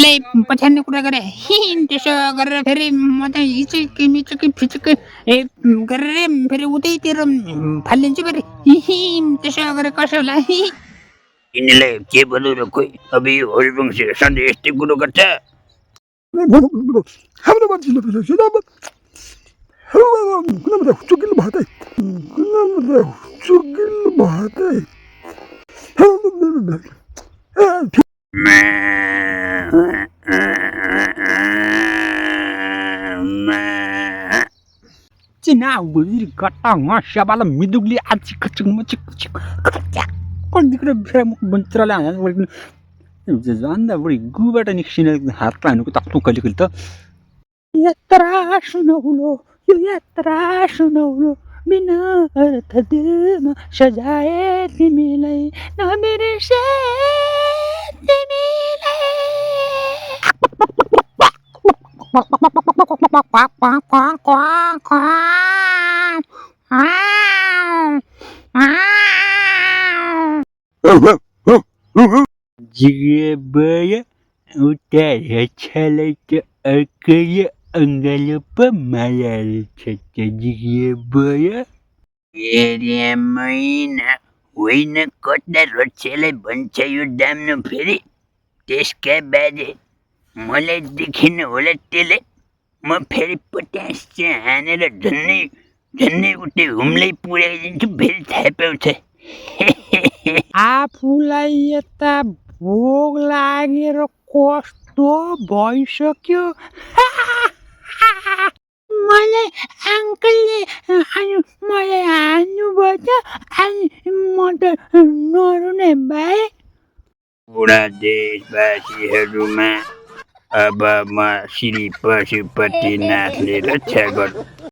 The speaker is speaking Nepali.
मलाई पछाड्ने कुरा गरे त्यसो गरेर फेरि म चाहिँ हिचुकी मिचुकी फिचुकी गरेर फेरि उतैतिर फालिदिन्छु फेरि त्यसो गरे कसो होला यिनीलाई के भन्नु र खोइ अब यो हरिवंशी सधैँ यस्तै कुरो गर्छ हाम्रो मान्छेले चुकिलो भातै चुकिलो भातै चिना बुझी गट्टा ngosabala midugli aci kecing macik kecak kon dikira bira bentrala zanda buri guबाट निक्सिने हातमा हानुको तक्नु कलिकल त यात्रा सुनौलो यो यात्रा सुनौलो बिना अर्थ दिलमा सजाए तिमीलाई नबिर्से तिमीलाई Jika banyak utara calai ke akaya anggala pemalar caca jika banyak. Area महिना होइन कता रक्षालाई भन्छ यो दाम्नु फेरि त्यसका बाजे मलाई देखिन होला त्यसले म फेरि पटास चाहिँ हानेर झन्नै झन्नै उतै हुम्लै पुर्याइदिन्छु फेरि थाहा पाउँछ आफूलाई यता भोग लागेर कस्तो भइसक्यो मलाई अङ्कलले मलाई हान्नुभयो अनि म त नरुने भए बुढा देशवासीहरूमा अब म श्री पशुपतिनाथले रक्षा गर्छु